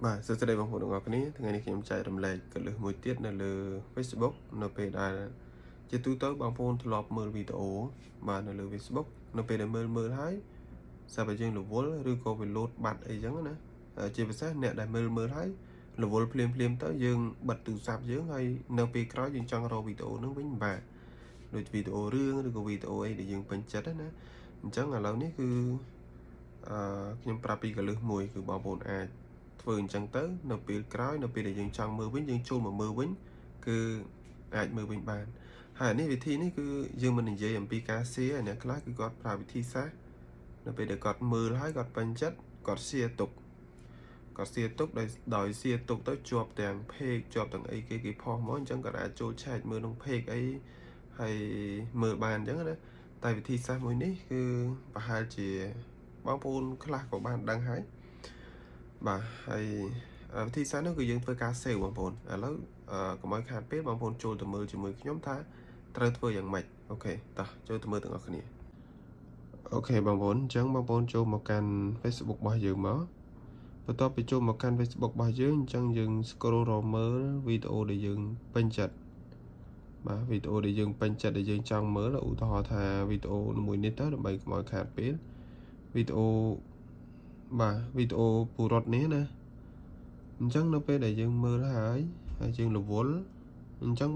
បាទសួស្តីបងប្អូនទាំងអស់គ្នាថ្ងៃនេះខ្ញុំចែករំលែកកលឹះមួយទៀតនៅលើ Facebook នៅពេលដែលជាទូទៅបងប្អូនធ្លាប់មើលវីដេអូបាទនៅលើ Facebook នៅពេលដែលមើលហើយសាប់តែយើងរវល់ឬក៏វាលោតបាត់អីចឹងណាជាពិសេសអ្នកដែលមើលហើយរវល់ភ្លាមទៅយើងបិទទូរស័ព្ទយើងហើយនៅពេលក្រោយយើងចង់រកវីដេអូហ្នឹងវិញបាទដូចវីដេអូរឿងឬក៏វីដេអូអីដែលយើងពេញចិត្តណាអញ្ចឹងឥឡូវនេះគឺខ្ញុំប្រាប់ពីកលឹះមួយគឺបងប្អូនអាចធ្វើអញ្ចឹងទៅនៅពេលក្រោយនៅពេលដែលយើងចង់មើលវិញយើងចូលមកមើលវិញគឺអាចមើលវិញបានហើយនេះវិធីនេះគឺយើងមិននិយាយអំពីការ share អ្នកខ្លះគឺគាត់ប្រើវិធីសាស្ត្រនៅពេលដែលគាត់មើលហើយគាត់ពេញចិត្តគាត់ share ទុកដោយ share ទុកទៅជាប់ទាំង page ជាប់ទាំងអីគេផុសមកអញ្ចឹងគាត់អាចចូលឆែកមើលក្នុង page អីហើយមើលបានអញ្ចឹងណាតែវិធីសាស្ត្រមួយនេះគឺប្រហែលជាបងប្អូនខ្លះក៏បានដឹងហើយបាទហើយវិធីសាស្ត្រនោះគឺយើងធ្វើការ save បងប្អូនឥឡូវកុំឲ្យខាតពេលបងប្អូនចូលទៅមើលជាមួយខ្ញុំថាត្រូវធ្វើយ៉ាងម៉េចអូខេតោះចូលទៅមើលទាំងអស់គ្នាអូខេបងប្អូនអញ្ចឹងបងប្អូនចូលមកកាន់ Facebook របស់យើងមកបន្ទាប់ពីចូលមកកាន់ Facebook របស់យើងអញ្ចឹងយើង scroll រកមើលវីដេអូដែលយើងពេញចិត្តបាទវីដេអូដែលយើងពេញចិត្តដែលយើងចង់មើលឧទាហរណ៍ថាវីដេអូមួយនេះទៅដើម្បីកុំឲ្យខាតពេលវីដេអូបាទវីដេអូពូរត់នេះណាអញ្ចឹងនៅពេលដែលយើងមើលហើយយើងរវល់អញ្ចឹង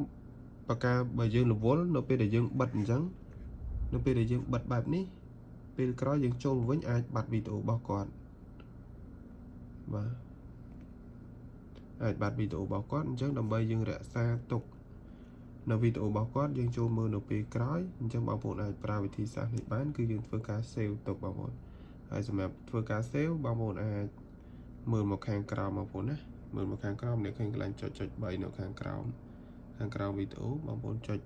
បើយើងរវល់នៅពេលដែលយើងបិទអញ្ចឹងនៅពេលដែលយើងបិទបែបនេះពេលក្រោយយើងចូលវិញអាចបាត់វីដេអូរបស់គាត់បាទអាចបាត់វីដេអូរបស់គាត់អញ្ចឹងដើម្បីយើងរក្សាទុកនៅវីដេអូរបស់គាត់យើងចូលមើលនៅពេលក្រោយអញ្ចឹងបងប្អូនអាចប្រើវិធីសាស្ត្រនេះបានគឺយើងធ្វើការ save ទុកបងប្អូនហើយសម្រាប់ធ្វើការ save បងប្អូនអាចមើលមកខាងក្រោមបងប្អូនណាមើលមកខាងក្រោមអ្នកឃើញកន្លែងចុច3នៅខាងក្រោមវីដេអូបងប្អូនចុច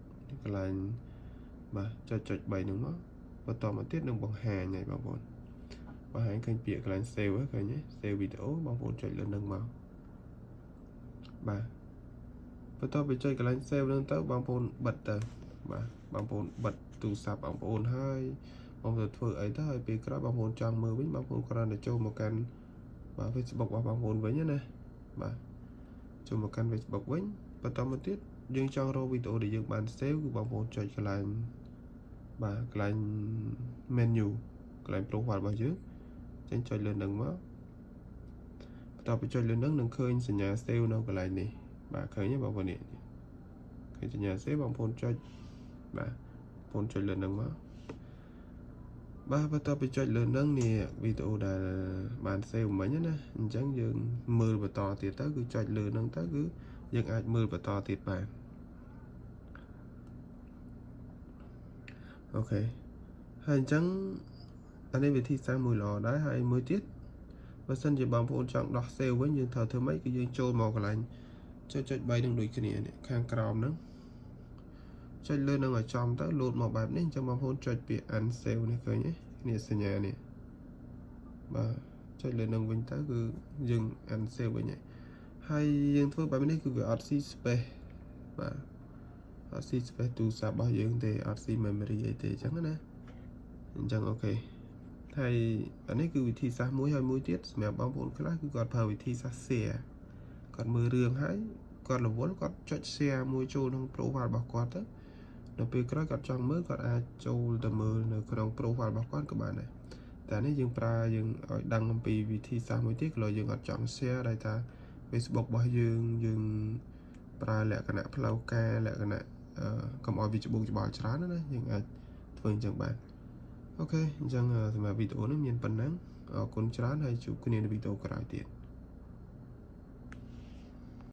កន្លែងបាទចុច3ហ្នឹងមកបន្តមកទៀតនឹងបង្ហាញហើយបងប្អូនបង្ហាញឃើញពាក្យកន្លែង save ឃើញទេ save វីដេអូបងប្អូនចុចលើនឹងមកបាទបន្ទាប់ពីចុចកន្លែង save ហ្នឹងទៅបងប្អូនបិទទៅបាទបងប្អូនបិទទូរស័ព្ទបងប្អូនហើយបងប្អូនធ្វើអីទៅហើយពេលក្រោយបងប្អូនចង់មើលវិញបងប្អូនគ្រាន់តែចូលមកកាន់បាទ Facebook របស់បងប្អូនវិញណាបាទចូលមកកាន់ Facebook វិញបន្តមកទៀតយើងចង់រកវីដេអូដែលយើងបាន save គឺបងប្អូនចុចកន្លែងបាទកន្លែង menu កន្លែង profile របស់យើងចេញចុចលើនឹងមកបន្តពីចុចលើនឹងឃើញសញ្ញា save នៅកន្លែងនេះបាទឃើញទេបងប្អូននេះឃើញសញ្ញា save បងប្អូនចុចបាទបងប្អូនចុចលើនឹងមកបាទបន្ទាប់ពីចុចលើនឹងនេះវីដេអូដែលបាន save មិញណាអញ្ចឹងយើងមើលបន្តទៀតទៅគឺចុចលើនឹងទៅគឺយើងអាចមើលបន្តទៀតបានអូខេហើយអញ្ចឹងអានេះវិធីសាស្ត្រមួយល្អដែរហើយមួយទៀតបើសិនជាបងប្អូនចង់ដោះ save វិញយើងត្រូវធ្វើម៉េចគឺយើងចូលមកកន្លែងចុច3នឹងដូចគ្នានេះខាងក្រោមហ្នឹងចុចលើនឹងឲ្យចំទៅលោតមកបែបនេះអញ្ចឹងបងប្អូនចុចពាក្យ unsave នេះឃើញទេនេះសញ្ញានេះបាទចុចលើនឹងវិញទៅគឺយើង unsave វិញហើយយើងធ្វើបែបនេះគឺវាអត់ស៊ី space បាទអត់ស៊ី space ទូរស័ព្ទរបស់យើងទេអត់ស៊ី memory អីទេអញ្ចឹងណាអញ្ចឹងអូខេហើយអានេះគឺវិធីសាស្ត្រមួយហើយមួយទៀតសម្រាប់បងប្អូនខ្លះគឺគាត់ប្រើវិធីសាស្ត្រ share គាត់មើលរឿងហើយគាត់រវល់គាត់ចុច share មួយចូលក្នុង profile របស់គាត់ទៅនៅពេលក្រោយគាត់ចង់មើលគាត់អាចចូលទៅមើលនៅក្នុង profile របស់គាត់ក៏បានដែរតែនេះយើងប្រើយើងឲ្យដឹងអំពីវិធីសាស្ត្រមួយទៀតគឺយើងអត់ចង់ share ដែលថា Facebook របស់យើងប្រើលក្ខណៈផ្លូវការលក្ខណៈកុំឲ្យវាច្បងច្បល់ច្រើនណាយើងអាចធ្វើអញ្ចឹងបានអូខេអញ្ចឹងសម្រាប់វីដេអូនេះមានប៉ុណ្ណឹងអរគុណច្រើនហើយជួបគ្នានៅវីដេអូក្រោយទៀត